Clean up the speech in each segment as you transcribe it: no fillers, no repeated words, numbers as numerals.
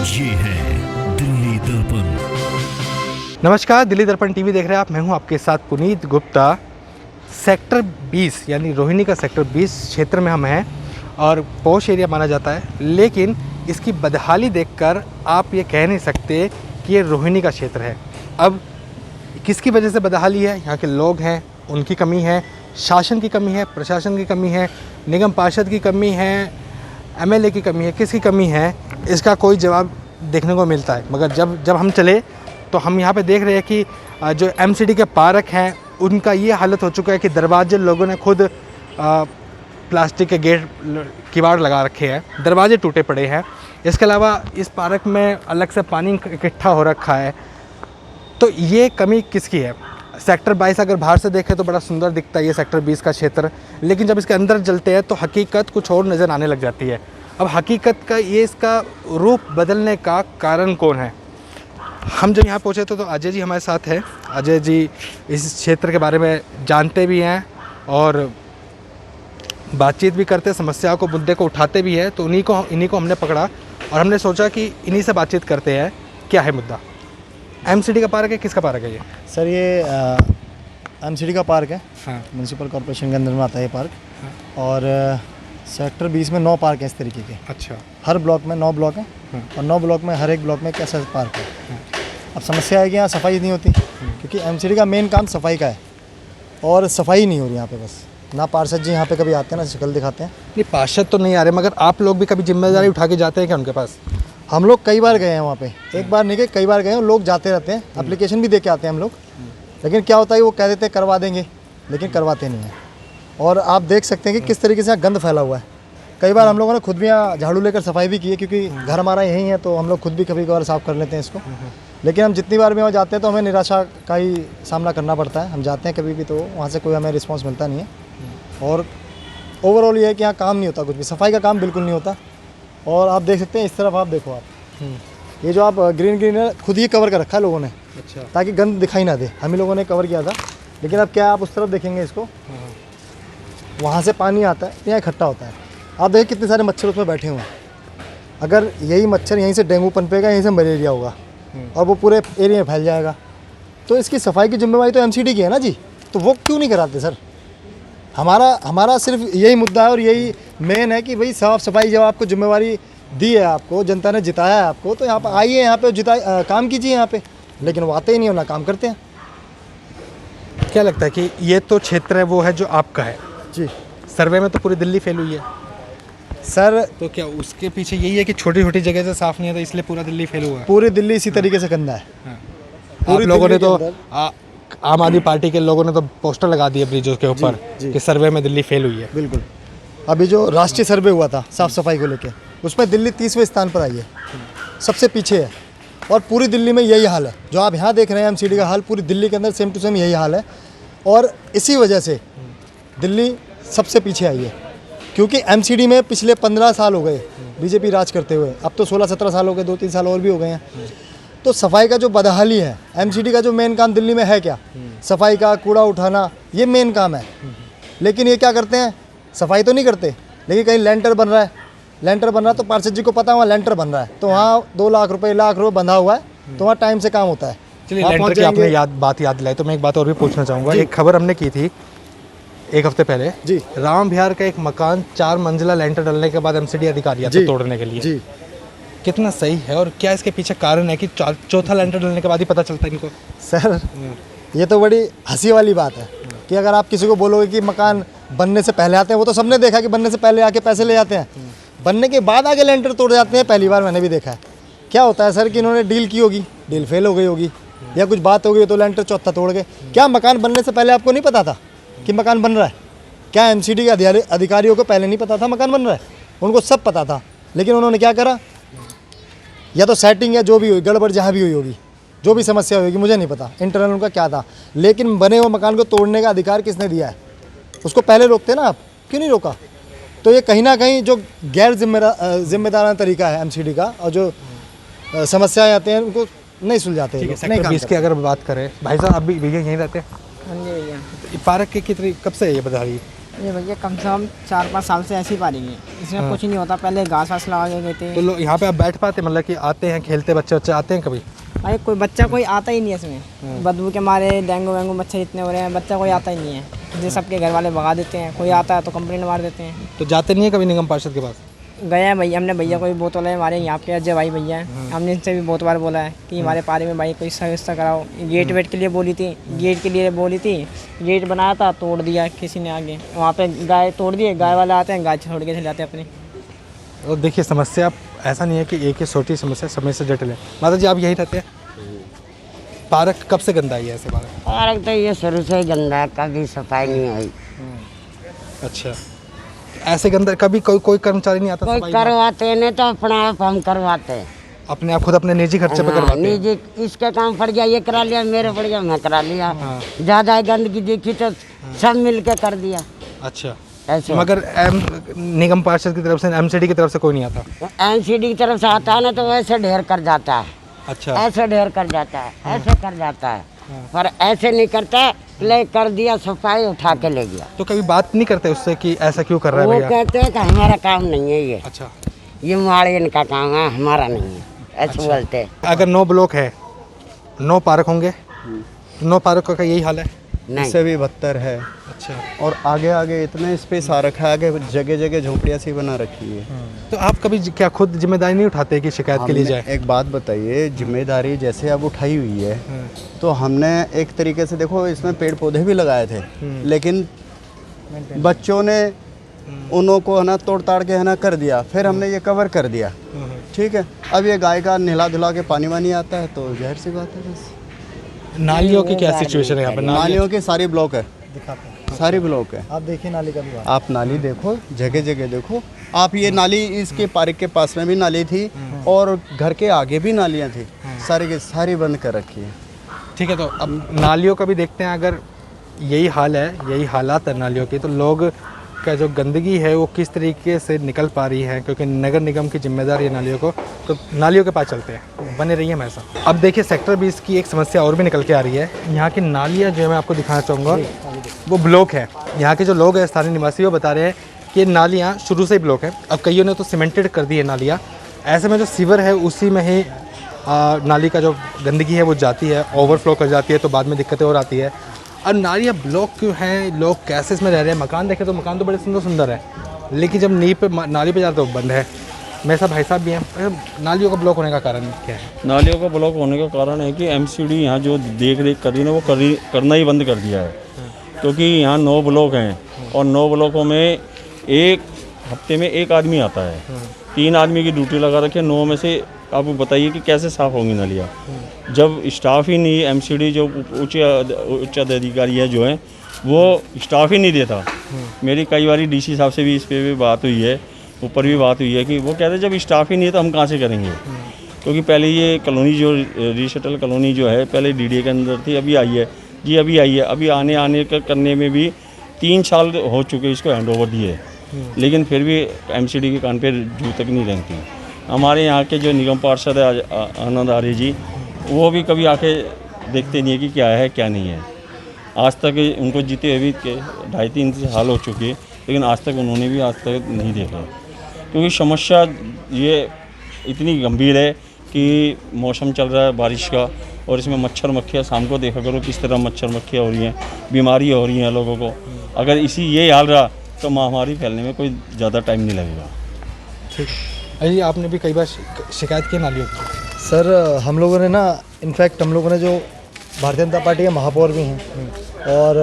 ये है दिल्ली दर्पण। नमस्कार, दिल्ली दर्पण टीवी देख रहे हैं आप। मैं हूं आपके साथ पुनीत गुप्ता। सेक्टर 20 यानी रोहिणी का सेक्टर 20 क्षेत्र में हम हैं और पॉश एरिया माना जाता है, लेकिन इसकी बदहाली देखकर आप ये कह नहीं सकते कि ये रोहिणी का क्षेत्र है। अब किसकी वजह से बदहाली है? यहाँ के लोग हैं, उनकी कमी है, शासन की कमी है, प्रशासन की कमी है, निगम पार्षद की कमी है, एमएलए की कमी है, किसकी कमी है? इसका कोई जवाब देखने को मिलता है। मगर जब हम चले तो हम यहाँ पे देख रहे हैं कि जो एमसीडी के पार्क हैं उनका ये हालत हो चुका है कि दरवाजे लोगों ने खुद प्लास्टिक के गेट किवाड़ लगा रखे हैं, दरवाजे टूटे पड़े हैं। इसके अलावा इस पार्क में अलग से पानी इकट्ठा हो रखा है। तो ये कमी किसकी है? सेक्टर 22 अगर बाहर से देखें तो बड़ा सुंदर दिखता है ये सेक्टर 20 का क्षेत्र, लेकिन जब इसके अंदर चलते हैं तो हकीकत कुछ और नज़र आने लग जाती है। अब हकीकत का इसका रूप बदलने का कारण कौन है? हम जब यहाँ पहुँचे तो अजय जी हमारे साथ है। अजय जी इस क्षेत्र के बारे में जानते भी हैं और बातचीत भी करते, समस्याओं को, मुद्दे को उठाते भी हैं। तो इन्हीं को हमने पकड़ा और हमने सोचा कि इन्हीं से बातचीत करते हैं। क्या है मुद्दा? एमसीडी का पार्क है, किसका पार्क है ये? सर ये एमसीडी का पार्क है। हाँ। म्यूनसिपल कॉर्पोरेशन के अंदर में आता है ये पार्क। हाँ। और सेक्टर 20 में 9 पार्क हैं इस तरीके के। अच्छा। हर ब्लॉक में 9 ब्लॉक हैं। हाँ। और 9 ब्लॉक में हर एक ब्लॉक में एक ऐसा पार्क है। हाँ। अब समस्या है कि यहाँ सफाई नहीं होती, क्योंकि एमसीडी का मेन काम सफाई का है और सफाई नहीं हो रही यहाँ पे। बस ना पार्षद जी यहाँ पे कभी आते हैं, ना शक्ल दिखाते हैं। नहीं, पार्षद तो नहीं आ रहे, मगर आप लोग भी कभी जिम्मेदारी उठा के जाते हैं क्या उनके पास? हम लोग कई बार गए हैं वहाँ पे, एक बार नहीं गए, कई बार गए हैं। लोग जाते रहते हैं, एप्लीकेशन भी दे के आते हैं हम लोग। लेकिन क्या होता है, वो कह देते हैं करवा देंगे, लेकिन करवाते नहीं हैं। और आप देख सकते हैं कि किस तरीके से यहाँ गंद फैला हुआ है। कई बार हम लोगों ने खुद भी यहाँ झाड़ू लेकर सफाई भी की है, क्योंकि घर हमारा यहीं है, तो हम लोग खुद भी कभी कभार साफ़ कर लेते हैं इसको। लेकिन हम जितनी बार भी वहाँ जाते हैं तो हमें निराशा का ही सामना करना पड़ता है। हम जाते हैं कभी भी तो वहाँ से कोई हमें रिस्पॉन्स मिलता नहीं है। और ओवरऑल ये है कि यहाँ काम नहीं होता, कुछ भी सफाई का काम बिल्कुल नहीं होता। और आप देख सकते हैं, इस तरफ आप देखो, आप ये जो आप ग्रीन है, खुद ही कवर कर रखा है लोगों ने। अच्छा। ताकि गंद दिखाई ना दे, हम ही लोगों ने कवर किया था। लेकिन अब क्या, आप उस तरफ देखेंगे इसको, वहाँ से पानी आता है, यहाँ इकट्ठा होता है। आप देखिए कितने सारे मच्छर उसमें बैठे हुए हैं। अगर यही मच्छर यहीं से डेंगू पनपेगा, यहीं से मलेरिया होगा और वो पूरे एरिया में फैल जाएगा। तो इसकी सफाई की जिम्मेवारी तो एमसीडी की है ना जी। तो वो क्यों नहीं कराते सर? हमारा सिर्फ यही मुद्दा है और यही मेन है कि भाई साफ़ सफाई जब आपको जिम्मेवारी दी है, आपको जनता ने जिताया है आपको, तो यहाँ पर आइए, यहाँ पे काम कीजिए यहाँ पे। लेकिन वो आते ही नहीं, ना काम करते हैं। क्या लगता है कि ये तो क्षेत्र है वो है जो आपका है जी। सर्वे में तो पूरी दिल्ली फेल हुई है सर तो क्या उसके पीछे यही है कि छोटी छोटी जगह से साफ नहीं है तो इसलिए पूरा दिल्ली फेल हुआ है? पूरी दिल्ली इसी तरीके से गंदा है। आप लोगों ने तो आम आदमी पार्टी के लोगों ने तो पोस्टर लगा दिए ब्रिजों के ऊपर कि सर्वे में दिल्ली फेल हुई है। बिल्कुल। अभी जो राष्ट्रीय सर्वे हुआ था साफ़ सफाई को लेकर, उसमें दिल्ली 30वें स्थान पर आई है, सबसे पीछे है। और पूरी दिल्ली में यही हाल है जो आप यहाँ देख रहे हैं। एमसीडी का हाल पूरी दिल्ली के अंदर सेम टू सेम यही हाल है। और इसी वजह से दिल्ली सबसे पीछे आई है, क्योंकि एमसीडी में पिछले 15 साल हो गए बीजेपी राज करते हुए। अब तो 16-17 साल हो गए, 2-3 साल और भी हो गए हैं। तो सफाई का जो बदहाली है, एमसीडी का जो मेन काम दिल्ली में है क्या, सफाई का, कूड़ा उठाना, ये मेन काम है। लेकिन ये क्या करते हैं, सफाई तो नहीं करते, लेकिन कहीं लेंटर बन रहा है तो पार्षद जी को पता है वहाँ लेंटर बन रहा है, तो वहाँ 2 लाख रुपए बंधा हुआ है, तो वहाँ टाइम से काम होता है। चलिए, लेंटर की आपने बात याद दिलाई तो मैं एक बात और भी पूछना चाहूँगा। एक खबर हमने की थी एक हफ्ते पहले जी, राम विहार का एक मकान 4 मंजिला लेंटर डलने के बाद एमसीडी अधिकारी आते तोड़ने के लिए जी। कितना सही है और क्या इसके पीछे कारण है कि चौथा लेंटर डलने के बाद ही पता चलता है इनको? सर ये तो बड़ी हंसी वाली बात है कि अगर आप किसी को बोलोगे कि मकान बनने से पहले आते हैं, वो तो सबने देखा कि बनने से पहले आके पैसे ले जाते हैं, बनने के बाद आगे लेंटर तोड़ जाते हैं। पहली बार मैंने भी देखा है। क्या होता है सर कि इन्होंने डील की होगी, डील फेल हो गई होगी, या कुछ बात हो गई तो लेंटर चौथा तोड़ गए। क्या मकान बनने से पहले आपको नहीं पता था कि मकान बन रहा है? क्या एमसीडी के अधिकारियों को पहले नहीं पता था मकान बन रहा है? उनको सब पता था, लेकिन उन्होंने क्या करा, या तो सेटिंग या जो भी हुई गड़बड़, जहाँ भी हुई होगी, जो भी समस्या होगी, मुझे नहीं पता इंटरनल उनका क्या था, लेकिन बने हुए मकान को तोड़ने का अधिकार किसने दिया है? उसको पहले रोकते ना आप, क्यों नहीं रोका? तो ये कहीं ना कहीं जो गैर जिम्मेदाराना तरीका है एमसीडी का, और जो समस्याएं आते हैं उनको नहीं सुलझाते। सेक्टर 20 की अगर बात करें, भाई साहब अभी भैया यहीं रहते हैं? हाँ जी भैया। पार्क के कितनी कब से है ये बता रही? ये भैया कम से कम 4-5 साल से ऐसी पा रही है, इसमें कुछ नहीं होता। पहले घास वास लगा के गए तो थे। लोग यहाँ पे आप बैठ पाते, मतलब कि आते हैं खेलते, बच्चे आते हैं कभी? अरे कोई बच्चा कोई आता ही नहीं है इसमें, बदबू के मारे डेंगू वेंगू मच्छर इतने हो रहे हैं, बच्चा कोई आता ही नहीं है। जो सबके घर वाले भगा देते हैं, कोई आता है तो कंप्लेंट मार देते हैं। तो जाते नहीं है कभी निगम पार्षद के पास? गए हैं भैया, हमने भैया कोई बोतल है हमारे यहाँ के अजय भाई भैया हैं, हमने इनसे भी बहुत बार बोला है कि हमारे पारे में भाई कोई व्यवस्था कराओ। गेट वेट के लिए बोली थी, गेट बनाया था, तोड़ दिया किसी ने आगे, वहाँ पे गाय तोड़ दिए, गाय वाले आते हैं, गाय छोड़ के चले जाते हैं अपनी। और देखिए समस्या ऐसा नहीं है कि एक ही छोटी समस्या, समय से जटिल है। माता जी आप यही रहते हैं? पार्क कब से गंदा ही है ऐसे पार्क? पार्क तो ये शुरू से ही गंदा है, कभी सफाई नहीं हुई। अच्छा, ऐसे गंदा कभी कोई कर्मचारी नहीं आता? कोई सफाई करवाते नहीं तो अपना आप हम करवाते हैं। अपने आप खुद अपने निजी खर्चे पे हाँ, करवाते हैं? निजी इसके काम पड़ गया, ये करा लिया, मेरे पड़ गया, मैं करा लिया। हाँ। ज़्यादा गंदगी देखी तो सब मिल के कर दिया। अच्छा, ऐसे मगर निगम पार्षद की तरफ से, एमसीडी की तरफ से कोई नहीं आता? एनसीडी की तरफ से आता है ना तो वैसे ढेर कर जाता है, अच्छा, ऐसे ढेर कर जाता है, ऐसे कर जाता है, पर ऐसे नहीं करता, ले कर दिया, सफाई उठा के ले गया। तो कभी बात नहीं करते उससे कि ऐसा क्यों कर रहा है वो भैया? कहते हैं कि हमारा काम नहीं है ये, अच्छा, ये माड़ियन का काम है, हमारा नहीं है, ऐसे बोलते हैं। अगर 9 ब्लॉक है, 9 पार्क होंगे, 9 पार्कों का यही हाल है? नहीं, इससे भी बदतर है। अच्छा, और आगे आगे इतने स्पेस आ रखा है, आगे जगह जगह झोपड़ियाँ सी बना रखी है। तो आप कभी क्या खुद जिम्मेदारी नहीं उठाते कि शिकायत के लिए हमने जाए? एक बात बताइए, जिम्मेदारी जैसे अब उठाई हुई है तो हमने एक तरीके से देखो इसमें पेड़ पौधे भी लगाए थे, लेकिन बच्चों ने उन्हों को है ना तोड़ ताड़ के है ना कर दिया, फिर हमने ये कवर कर दिया। ठीक है, अब ये गाय का नहला धुला के पानी वानी आता है तो जहर सी बात है। बस नालियों की क्या सिचुएशन है यहाँ पे? नालियों के सारी ब्लॉक है, दिखाते हैं, सारी ब्लॉक है। आप देखिए नाली का भी। आप नाली देखो, जगह जगह देखो आप। ये नाली इसके पार्क के पास में भी नाली थी और घर के आगे भी नालियाँ थी, सारी की सारी बंद कर रखी है। ठीक है, तो अब नालियों का भी देखते हैं। अगर यही हाल है, यही हालात है नालियों की, तो लोग का जो गंदगी है वो किस तरीके से निकल पा रही है, क्योंकि नगर निगम की जिम्मेदारी है नालियों को, तो नालियों के पास चलते हैं, बने रहिए हमेशा। अब देखिए सेक्टर 20 की एक समस्या और भी निकल के आ रही है। यहाँ की नालियाँ जो है मैं आपको दिखाना चाहूँगा, वो ब्लॉक है। यहाँ के जो लोग हैं स्थानीय निवासी, वो बता रहे हैं कि ये नालियाँ शुरू से ही ब्लॉक है। अब कईयों ने तो सीमेंटेड कर दी है नालियाँ, ऐसे में जो सीवर है उसी में ही नाली का जो गंदगी है वो जाती है, ओवरफ्लो कर जाती है, तो बाद में दिक्कतें और आती है। अब नालियाँ ब्लॉक क्यों हैं? लोग कैसे इसमें रह रहे हैं? मकान देखें तो मकान तो बड़े सुंदर सुंदर है, लेकिन जब नींव पे नाली पे जाते तो बंद है। मेरे साथ भाई साहब भी हैं। नालियों का ब्लॉक होने का कारण क्या है? नालियों का ब्लॉक होने का कारण है कि एमसीडी यहाँ जो देख रेख कर रही है ना, वो करना ही बंद कर दिया है, क्योंकि यहाँ 9 ब्लॉक हैं और 9 ब्लॉकों में एक हफ्ते में एक आदमी आता है, 3 आदमी की ड्यूटी लगा रखी है। 9 में से आप बताइए कि कैसे साफ़ होंगी नालियाँ जब स्टाफ ही नहीं, एमसीडी जो उच्च अधिकारी है जो है वो स्टाफ ही नहीं देता। मेरी कई बार डीसी साहब से भी इस पे भी बात हुई है, ऊपर भी बात हुई है कि वो कहते हैं जब स्टाफ ही नहीं है तो हम कहाँ से करेंगे, क्योंकि पहले ये कॉलोनी जो रीसेटल कॉलोनी जो है पहले डीडीए के अंदर थी, अभी आई है जी, अभी आई है। अभी आने करने में भी 3 साल हो चुके इसको हैंड ओवर दिए, लेकिन फिर भी एमसीडी के कान पे जू तक नहीं रेंगती। हमारे यहाँ के जो निगम पार्षद है आनंद आर्य जी, वो भी कभी आके देखते नहीं है कि क्या है क्या नहीं है। आज तक उनको जीते हुए भी 2.5-3 साल हो चुके, लेकिन आज तक उन्होंने भी आज तक नहीं देखा, क्योंकि समस्या ये इतनी गंभीर है कि मौसम चल रहा है बारिश का, और इसमें मच्छर मक्खियाँ शाम को देखा करो किस तरह मच्छर मक्खियाँ हो रही हैं, बीमारियाँ हो रही हैं लोगों को। अगर ये हाल रहा तो महामारी फैलने में कोई ज़्यादा टाइम नहीं लगेगा। ठीक है, अजी आपने भी कई बार शिकायत की नालियों की? सर हम लोगों ने ना, इनफैक्ट हम लोगों ने जो भारतीय जनता पार्टी के महापौर भी हैं और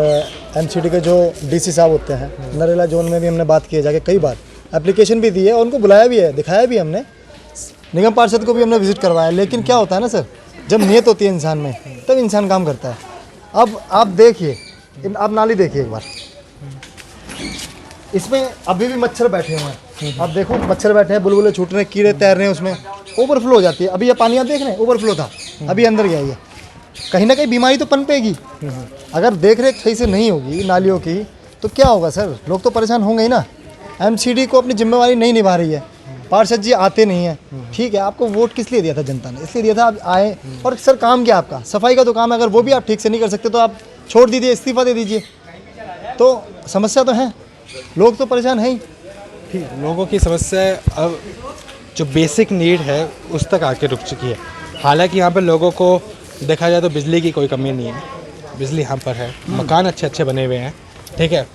एमसीडी के जो डीसी साहब होते हैं, नरेला जोन में भी हमने बात की है जाके, कई बार एप्लीकेशन भी दी है और उनको बुलाया भी है, दिखाया भी हमने, निगम पार्षद को भी हमने विजिट करवाया। लेकिन क्या होता है ना सर, जब नियत होती है इंसान में तब इंसान काम करता है। अब आप देखिए, आप नाली देखिए एक बार, इसमें अभी भी मच्छर बैठे हुए हैं। आप देखो मच्छर बैठे हैं, बुलबुले छूट रहे हैं, कीड़े तैर रहे हैं, उसमें ओवरफ्लो हो जाती है। अभी ये पानी आप देख रहे हैं, ओवरफ्लो था, अभी अंदर गया ये, कहीं ना कहीं बीमारी तो पनपेगी। अगर देख रेख सही से नहीं होगी नालियों की तो क्या होगा सर, लोग तो परेशान होंगे ही ना। एमसीडी को अपनी जिम्मेवारी नहीं निभा रही है, पार्षद जी आते नहीं हैं। ठीक है, आपको वोट किस लिए दिया था जनता ने? इसलिए दिया था आप आए। और सर काम क्या आपका? सफाई का तो काम है, अगर वो भी आप ठीक से नहीं कर सकते तो आप छोड़ दीजिए, इस्तीफा दे दीजिए। तो समस्या तो है, लोग तो परेशान हैं ही। ठीक, लोगों की समस्या अब जो बेसिक नीड है उस तक आके रुक चुकी है। हालांकि यहाँ पर लोगों को देखा जाए तो बिजली की कोई कमी नहीं है, बिजली यहाँ पर है, मकान अच्छे अच्छे बने हुए हैं, ठीक है।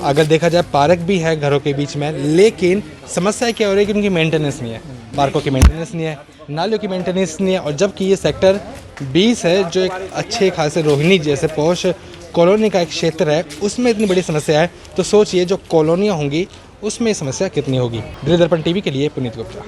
अगर देखा जाए पार्क भी है घरों के बीच में, लेकिन समस्या क्या हो रही है कि उनकी मेंटेनेंस नहीं है, पार्कों की मेंटेनेंस नहीं है, नालियों की मेंटेनेंस नहीं है। और जबकि ये सेक्टर 20 है जो एक अच्छे खासे रोहिणी जैसे पॉश कॉलोनी का एक क्षेत्र है, उसमें इतनी बड़ी समस्या है, तो सोचिए जो कॉलोनियाँ होंगी उसमें समस्या कितनी होगी। दिल्ली दर्पण टीवी के लिए पुनीत गुप्ता।